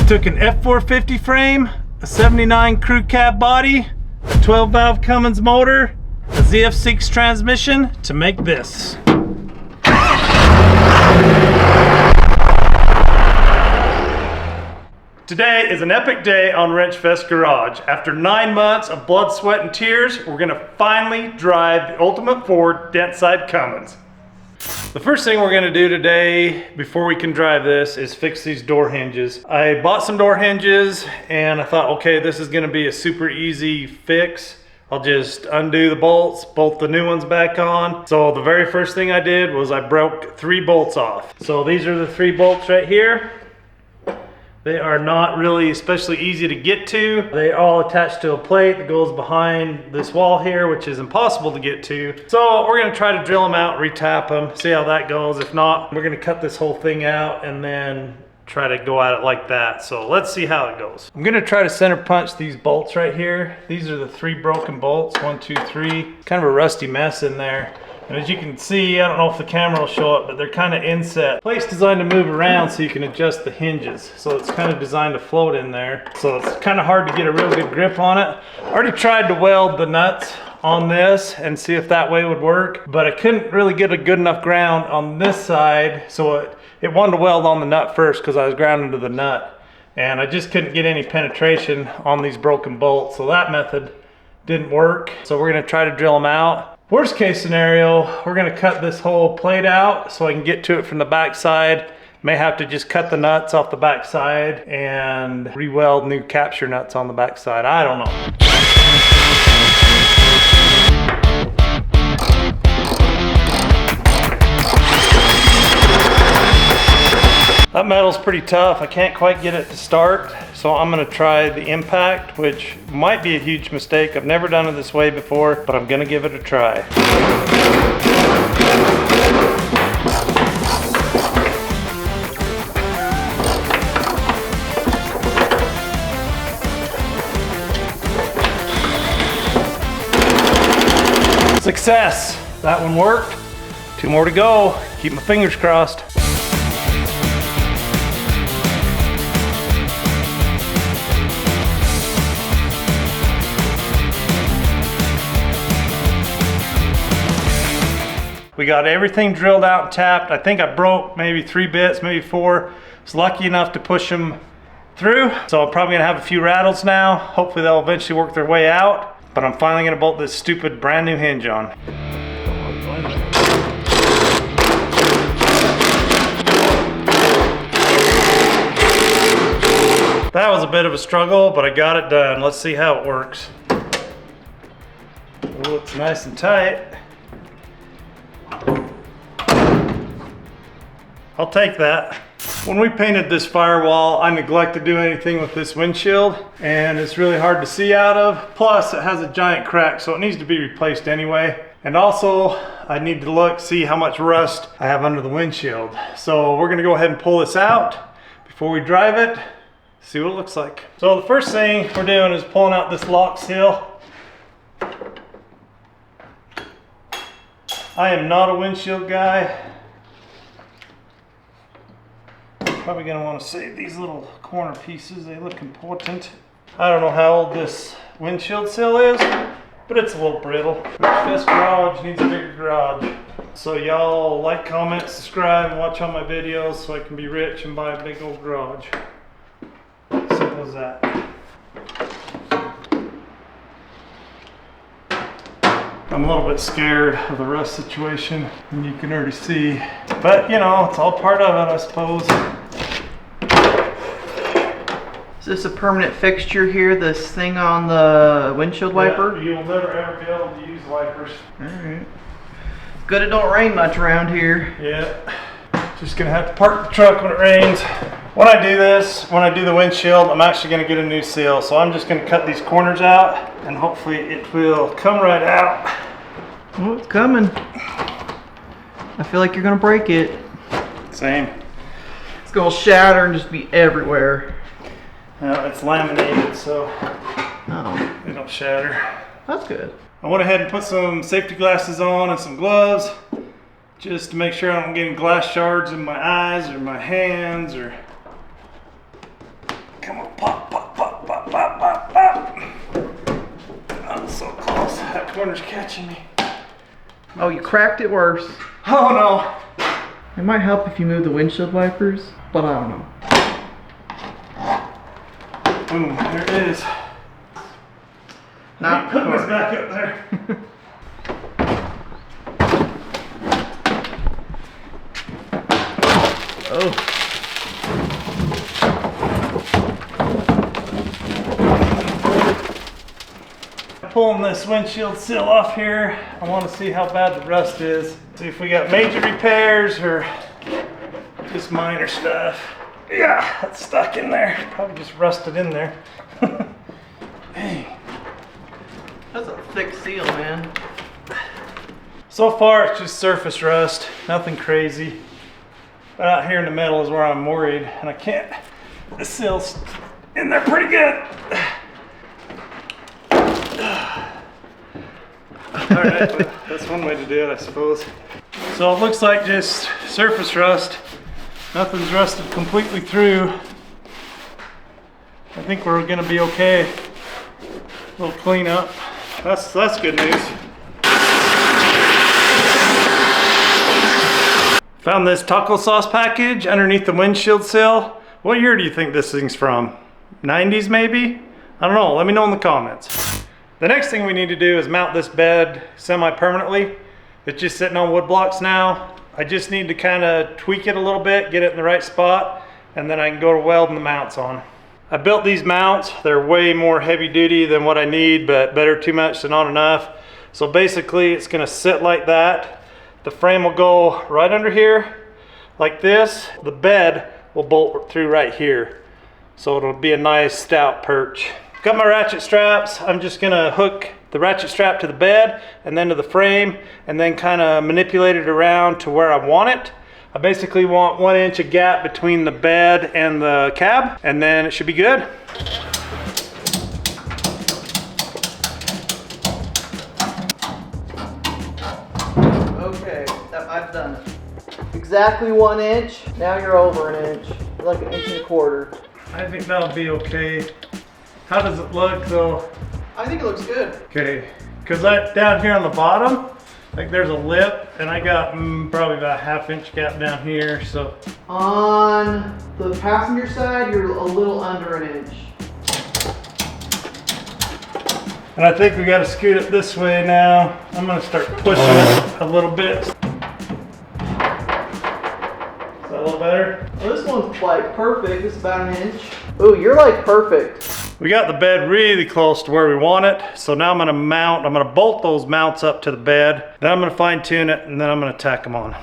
Took an F450 frame, a 79 crew cab body, a 12 valve Cummins motor, a ZF6 transmission to make this. Today is an epic day on Wrenchfest Garage. After 9 months of blood, sweat, and tears, we're gonna finally drive the ultimate Ford Dentside Cummins. The first thing we're gonna do today, before we can drive this, is fix these door hinges. I bought some door hinges and I thought, okay, this is gonna be a super easy fix. I'll just undo the bolts, bolt the new ones back on. So the very first thing I did was I broke 3 bolts off. So these are the 3 bolts right here. They are not really especially easy to get to. They all attach to a plate that goes behind this wall here, which is impossible to get to. So we're gonna try to drill them out, retap them, see how that goes. If not, we're gonna cut this whole thing out and then try to go at it like that. So let's see how it goes. I'm gonna try to center punch these bolts right here. These are the 3 broken bolts, 1, 2, 3. Kind of a rusty mess in there. And as you can see, I don't know if the camera will show it, but they're kind of inset. Plate's designed to move around so you can adjust the hinges. So it's kind of designed to float in there. So it's kind of hard to get a real good grip on it. I already tried to weld the nuts on this and see if that way would work, but I couldn't really get a good enough ground on this side. So it wanted to weld on the nut first because I was grounding to the nut. And I just couldn't get any penetration on these broken bolts. So that method didn't work. So we're gonna try to drill them out. Worst case scenario, we're gonna cut this whole plate out so I can get to it from the back side. May have to just cut the nuts off the back side and re-weld new capture nuts on the back side. I don't know. That metal's pretty tough. I can't quite get it to start, so I'm gonna try the impact, which might be a huge mistake. I've never done it this way before, but I'm gonna give it a try. Success! That one worked. 2 more to go. Keep my fingers crossed. We got everything drilled out and tapped. I think I broke maybe 3 bits, maybe 4. I was lucky enough to push them through. So I'm probably gonna have a few rattles now. Hopefully they'll eventually work their way out. But I'm finally gonna bolt this stupid brand new hinge on. That was a bit of a struggle, but I got it done. Let's see how it works. Oh, it's nice and tight. I'll take that. When we painted this firewall, I neglected to do anything with this windshield, and it's really hard to see out of. Plus, it has a giant crack, so it needs to be replaced anyway. And also, I need to look, see how much rust I have under the windshield. So we're gonna go ahead and pull this out before we drive it, see what it looks like. So the first thing we're doing is pulling out this lock seal. I am not a windshield guy. Probably gonna want to save these little corner pieces. They look important. I don't know how old this windshield sill is, but it's a little brittle. This garage needs a bigger garage. So y'all like, comment, subscribe, and watch all my videos so I can be rich and buy a big old garage. Simple as that. I'm a little bit scared of the rust situation, and you can already see. But you know, it's all part of it, I suppose. Is this a permanent fixture here, this thing on the windshield wiper? Yeah, you'll never ever be able to use wipers. Alright. Good it don't rain much around here. Yeah. Just gonna have to park the truck when it rains. When I do this, when I do the windshield, I'm actually gonna get a new seal. So I'm just gonna cut these corners out and hopefully it will come right out. Oh, it's coming. I feel like you're gonna break it. Same. It's gonna shatter and just be everywhere. It's laminated, so Oh, it don't shatter. that's good. I went ahead and put some safety glasses on and some gloves just to make sure I don't get any glass shards in my eyes or my hands or Come on, pop, pop, pop, pop, pop, pop, pop. Oh, so close. That corner's catching me. Oh, you cracked it worse. Oh no. It might help if you move the windshield wipers, but I don't know. Boom, there it is. Not putting this back up there. Oh. Pulling this windshield sill off here. I want to see how bad the rust is. See if we got major repairs or just minor stuff. Yeah, it's stuck in there. Probably just rusted in there. Dang. That's a thick seal, man. So far it's just surface rust, nothing crazy. But out here in the middle is where I'm worried, and I can't. The sill's in there pretty good. Alright, well, that's one way to do it, I suppose. So it looks like just surface rust. Nothing's rusted completely through. I think we're gonna be okay. A little cleanup. That's good news. Found this taco sauce package underneath the windshield sill. What year do you think this thing's from? 90s maybe? I don't know, let me know in the comments. The next thing we need to do is mount this bed semi-permanently. It's just sitting on wood blocks now. I just need to kind of tweak it a little bit, get it in the right spot, and then I can go to welding the mounts on. I built these mounts. They're way more heavy duty than what I need, but better too much than not enough. So basically it's gonna sit like that. The frame will go right under here, like this. The bed will bolt through right here. So it'll be a nice stout perch. Got my ratchet straps. I'm just gonna hook the ratchet strap to the bed and then to the frame and then kind of manipulate it around to where I want it. I basically want 1 inch of gap between the bed and the cab, and then it should be good. Okay, I've done it. Exactly 1 inch. Now you're over an inch. You're like 1.25 inches. I think that'll be okay. How does it look though? I think it looks good. Okay, because down here on the bottom, like there's a lip, and I got probably about a 1/2 inch gap down here, so. On the passenger side, you're a little under an inch. And I think we gotta scoot it this way now. I'm gonna start pushing it a little bit. Is that a little better? Well, this one's like perfect. It's about an inch. Ooh, you're like perfect. We got the bed really close to where we want it. So now I'm gonna bolt those mounts up to the bed. Then I'm gonna fine tune it, and then I'm gonna tack them on.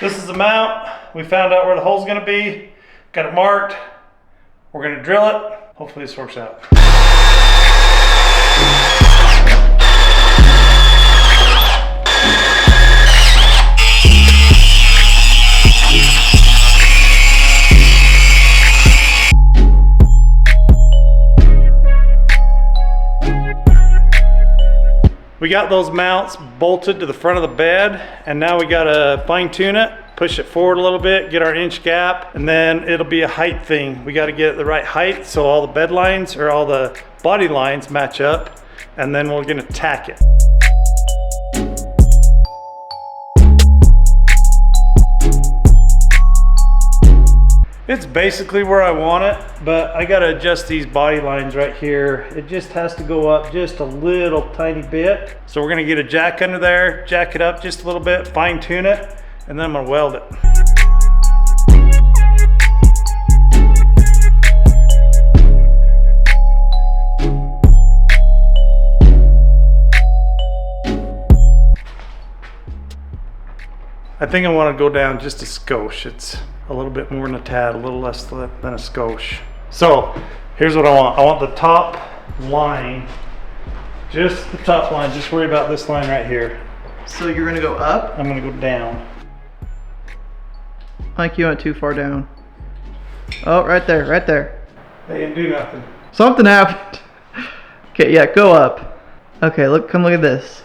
This is the mount. We found out where the hole's gonna be. Got it marked. We're gonna drill it. Hopefully this works out. We got those mounts bolted to the front of the bed, and now we gotta fine tune it, push it forward a little bit, get our inch gap, and then it'll be a height thing. We gotta get it the right height so all the bed lines or all the body lines match up, and then we're gonna tack it. It's basically where I want it, but I gotta adjust these body lines right here. It just has to go up just a little tiny bit. So we're gonna get a jack under there, jack it up just a little bit, fine tune it, and then I'm gonna weld it. I think I wanna go down just a skosh. It's a little bit more than a tad, a little less than a skosh. So here's what I want. I want the top line, just the top line. Just worry about this line right here. So you're gonna go up? I'm gonna go down. Mike, you went too far down. Oh, right there, right there. They didn't do nothing. Something happened. Okay, yeah, go up. Okay, look, come look at this.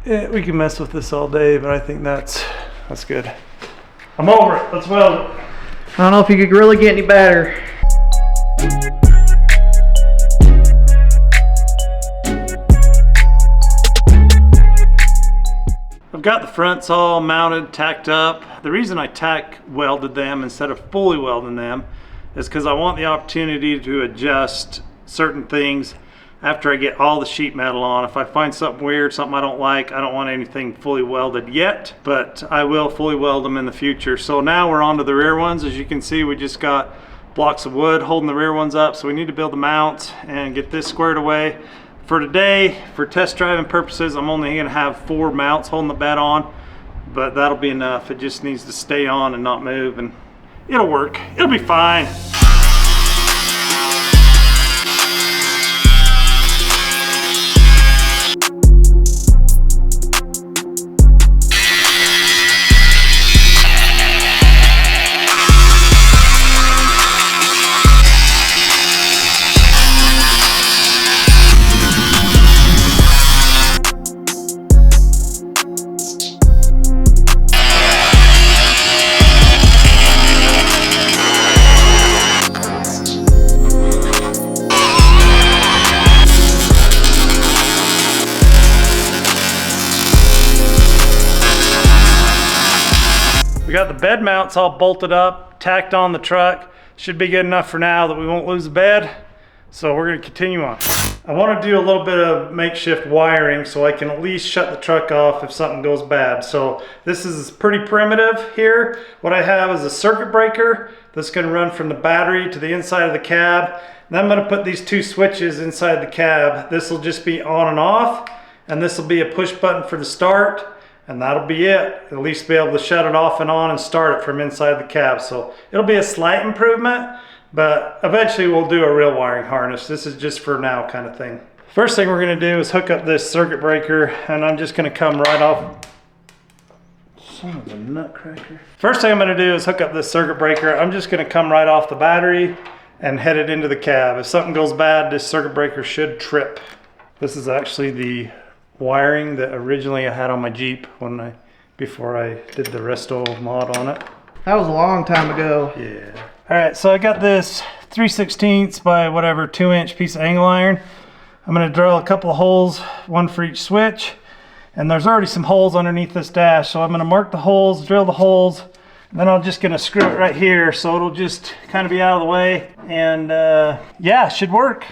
Yeah, we can mess with this all day, but I think that's good. I'm over it. Let's weld it. I don't know if you could really get any better. I've got the fronts all mounted, tacked up. The reason I tack welded them instead of fully welding them is because I want the opportunity to adjust certain things after I get all the sheet metal on. If I find something weird, something I don't like, I don't want anything fully welded yet, but I will fully weld them in the future. So now we're on to the rear ones. As you can see, we just got blocks of wood holding the rear ones up, so we need to build the mounts and get this squared away. For today, for test driving purposes, I'm only going to have 4 mounts holding the bed on, but that'll be enough. It just needs to stay on and not move, and it'll work. It'll be fine. We got the bed mounts all bolted up, tacked on the truck. Should be good enough for now that we won't lose the bed. So we're gonna continue on. I wanna do a little bit of makeshift wiring so I can at least shut the truck off if something goes bad. So this is pretty primitive here. What I have is a circuit breaker that's gonna run from the battery to the inside of the cab. And I'm gonna put these 2 switches inside the cab. This will just be on and off, and this will be a push button for the start. And that'll be it. At least be able to shut it off and on and start it from inside the cab. So it'll be a slight improvement, but eventually we'll do a real wiring harness. This is just for now kind of thing. First thing we're gonna do is hook up this circuit breaker, and I'm just gonna come right off. Son of a nutcracker. First thing I'm gonna do is hook up this circuit breaker. I'm just gonna come right off the battery and head it into the cab. If something goes bad, this circuit breaker should trip. This is actually the wiring that originally I had on my Jeep before I did the resto mod on it. That was a long time ago. Yeah. All right, so I got this 3/16 by whatever 2-inch piece of angle iron. I'm gonna drill a couple of holes, one for each switch, and there's already some holes underneath this dash, so I'm gonna mark the holes, drill the holes, and then I'm just gonna screw it right here so it'll just kind of be out of the way, and yeah, it should work.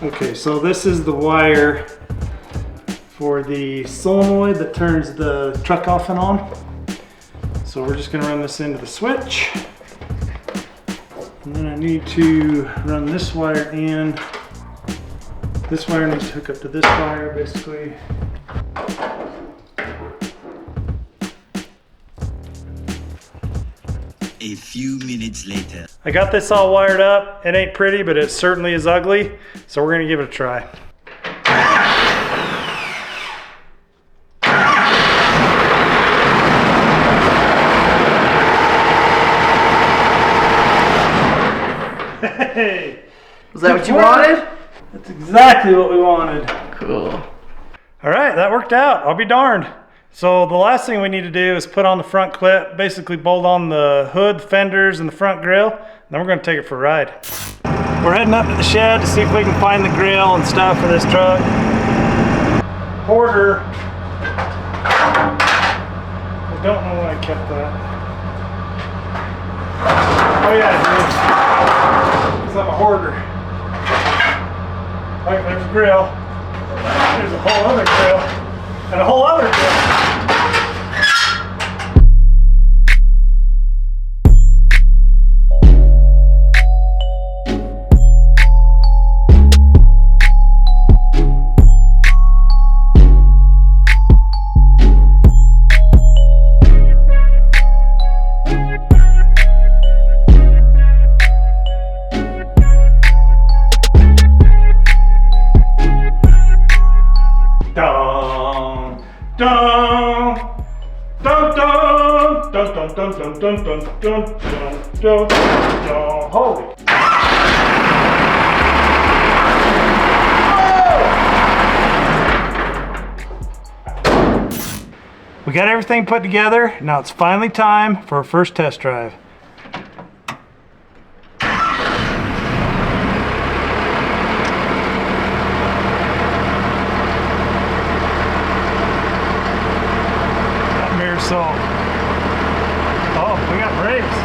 Okay, so this is the wire for the solenoid that turns the truck off and on. So we're just gonna run this into the switch. And then I need to run this wire in. This wire needs to hook up to this wire, basically. A few minutes later. I got this all wired up. It ain't pretty, but it certainly is ugly. So we're gonna give it a try. Hey! Was that what you wanted? That's exactly what we wanted. Cool. All right, that worked out. I'll be darned. So the last thing we need to do is put on the front clip, basically bolt on the hood, fenders, and the front grille. Then we're gonna take it for a ride. We're heading up to the shed to see if we can find the grill and stuff for this truck. Hoarder. I don't know why I kept that. Oh yeah, it is. 'Cause I'm a hoarder. Right, there's a grill. There's a whole other grill. And a whole other grill. Holy. We got everything put together. Now it's finally time for our first test drive. Got mirror salt. Oh, we got brakes.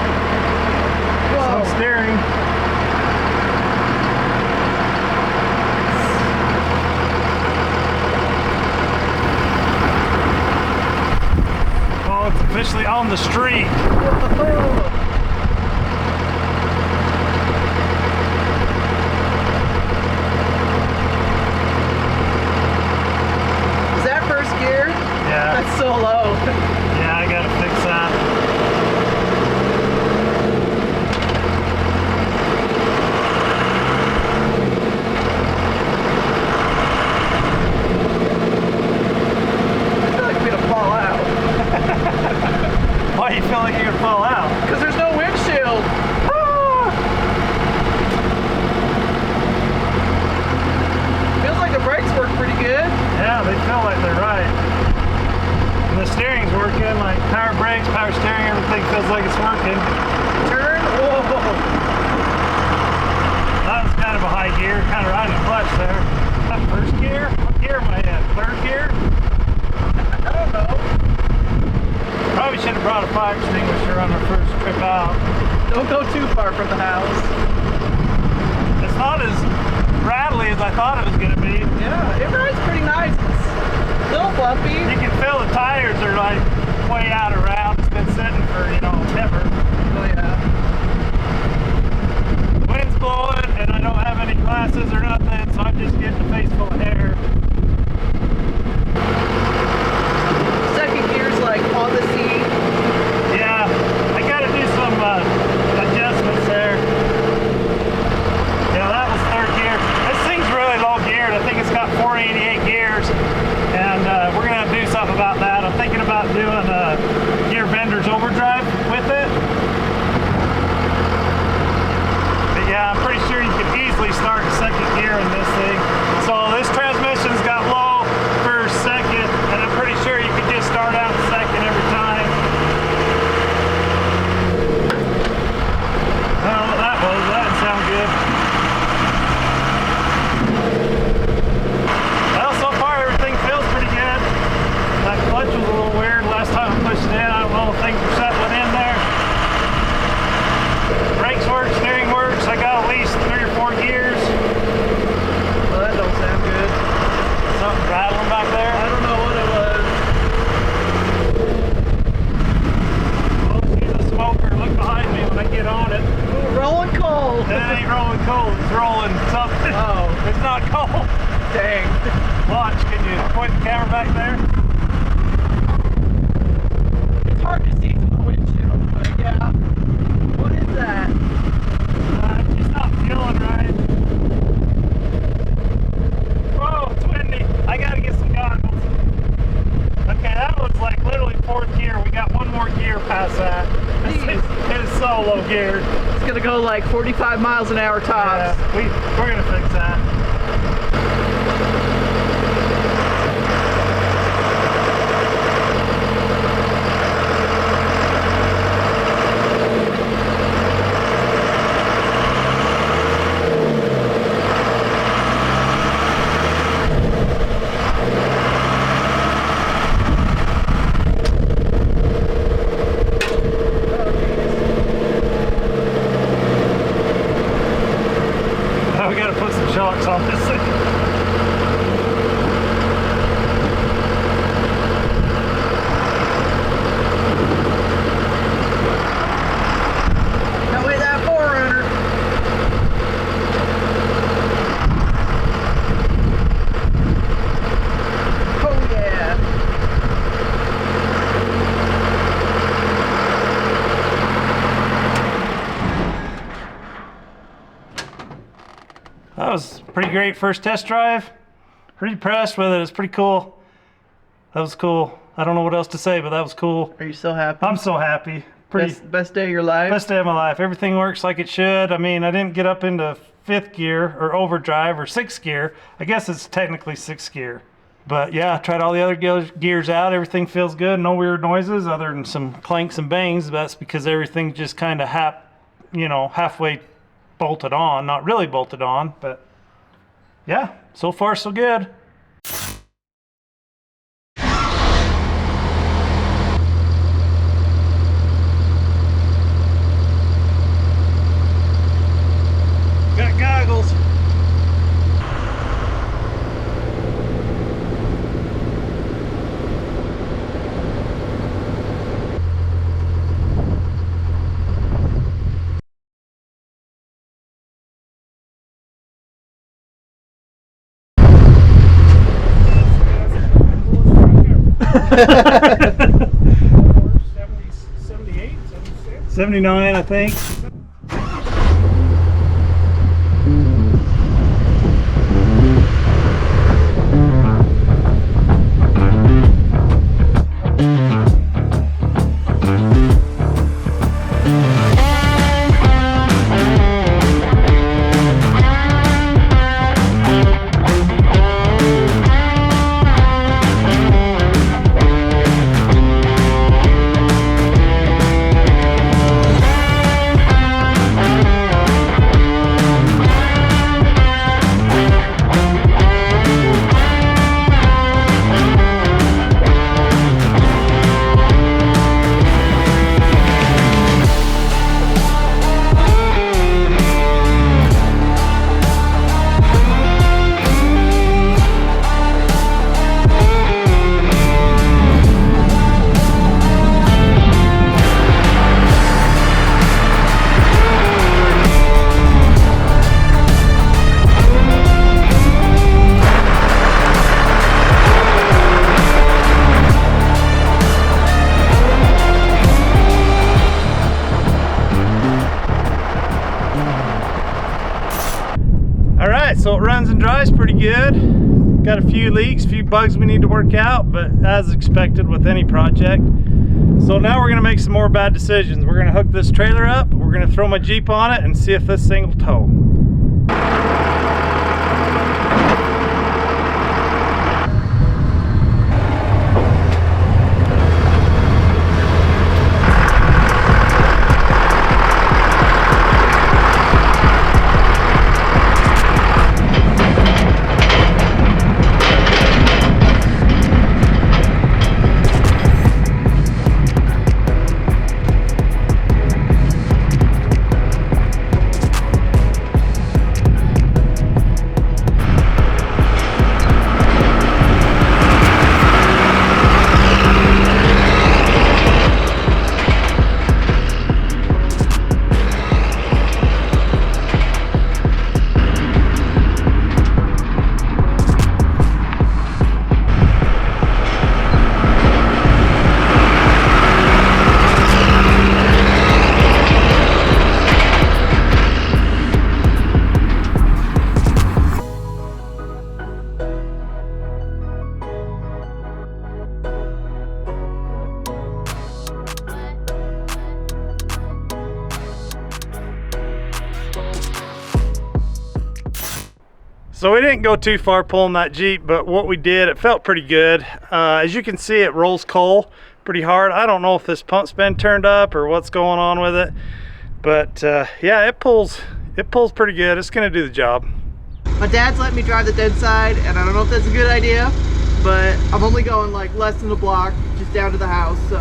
Whoa. Some steering. Oh, it's officially on the street. Is that first gear? Yeah. That's so low. Yeah, I gotta fix that. I feel like I'm gonna fall out. Why do you feel like you're gonna fall out? Because there's no windshield. Ah! Feels like the brakes work pretty good. Yeah, they feel like they're right. And the steering's working, like power brakes, power steering, everything feels like it's working. Turn. Whoa. That was kind of a high gear, kind of riding the clutch there. That first gear? What gear am I in? Third gear? I don't know. Probably should have brought a fire extinguisher on our first trip out. Don't go too far from the house. It's not as rattly as I thought it was going to be. Yeah, it rides pretty nice. It's a little bumpy. You can feel the tires are like way out of round. It's been sitting for, you know, ever. Oh yeah. The wind's blowing and I don't have any glasses or nothing, so I'm just getting a face full of hair. Second gear's like on the seat. Yeah, I gotta do some adjustments there. Yeah, that was third gear. This thing's really low geared. I think it's got 488 gears, and we're gonna have to do something about that. I'm thinking about doing gear vendor's overdrive with it. But yeah, I'm pretty sure you could easily start in second gear in this thing. So this transmission's got low, first, second, and I'm pretty sure you could just start out in second every time. I don't know what that was. That didn't sound good. Well, so far everything feels pretty good. That clutch was a little weird last time I pushed it in. I don't know if things were settling in there. Brakes work, steering works. I got at least 3 or 4 gears. Well, that don't sound good. Something rattling back there. I don't know what it was. Oh, she's a smoker. Look behind me when I get on it. Ooh, rolling coal. It ain't rolling cold. It's rolling something. Oh. It's not cold. Dang. Watch. Can you point the camera back there? It's hard to see through the windshield, but yeah. What is that? It's just not feeling right. Whoa, it's windy. I gotta get some goggles. Okay, that was like literally fourth gear. We got one more gear past that. It is so low gear. It's gonna go like 45 miles an hour tops. Yeah, we're gonna fix that. Now we gotta put some shocks on this thing. Now with that 4Runner. Oh yeah. That was a pretty great first test drive. Pretty impressed with it. It's pretty cool. That was cool. I don't know what else to say, but that was cool. Are you so happy? I'm so happy. Pretty Best day of your life? best day of my life. Everything works like it should. I mean, I didn't get up into 5th gear or overdrive or 6th gear. I guess it's technically 6th gear. But yeah, tried all the other gears out. Everything feels good. No weird noises other than some clanks and bangs. That's because everything just kind of halfway bolted on. Not really bolted on, but yeah, so far so good. Got goggles. Seventy, 78, 76. 79, I think. Alright, so it runs and dries pretty good. Got a few leaks, a few bugs we need to work out, but as expected with any project. So now we're going to make some more bad decisions. We're going to hook this trailer up, we're going to throw my Jeep on it and see if this thing will tow. So we didn't go too far pulling that Jeep, but what we did, it felt pretty good. As you can see, it rolls coal pretty hard. I don't know if this pump's been turned up or what's going on with it, but yeah, it pulls pretty good. It's gonna do the job. My dad's letting me drive the Dentside, and I don't know if that's a good idea, but I'm only going like less than a block, just down to the house, so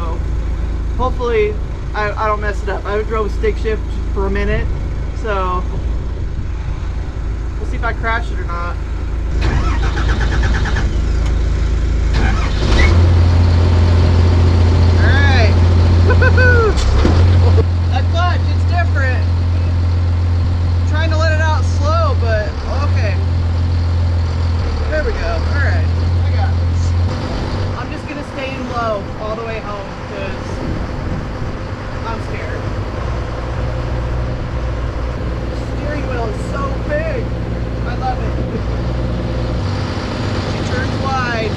hopefully I don't mess it up. I haven't drove a stick shift for a minute, so we'll see if I crash it or not. Alright. That clutch, it's different. I'm trying to let it out slow, but okay. There we go. Alright. I got this. I'm just gonna stay in low all the way home because I'm scared. The steering wheel is so big. I love it. She turns wide.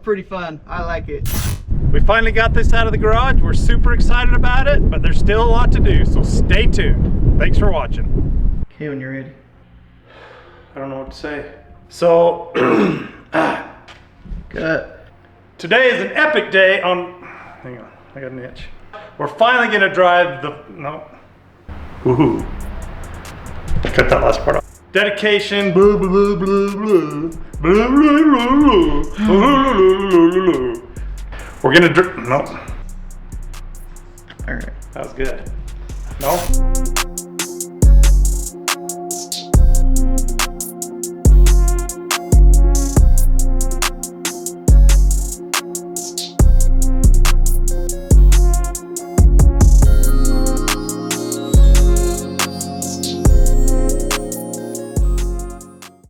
pretty fun. I like it. We finally got this out of the garage. We're super excited about it, but there's still a lot to do, so stay tuned. Thanks for watching. Okay, when you're ready. I don't know what to say. So, Good. today is an epic day on, hang on, I got an itch. We're finally gonna drive the, no. Woohoo. Cut that last part off. Dedication, blah, blah, blah, blah, blah, blah, blah, blah, blah, blah. We're gonna no. All right. That was good. No?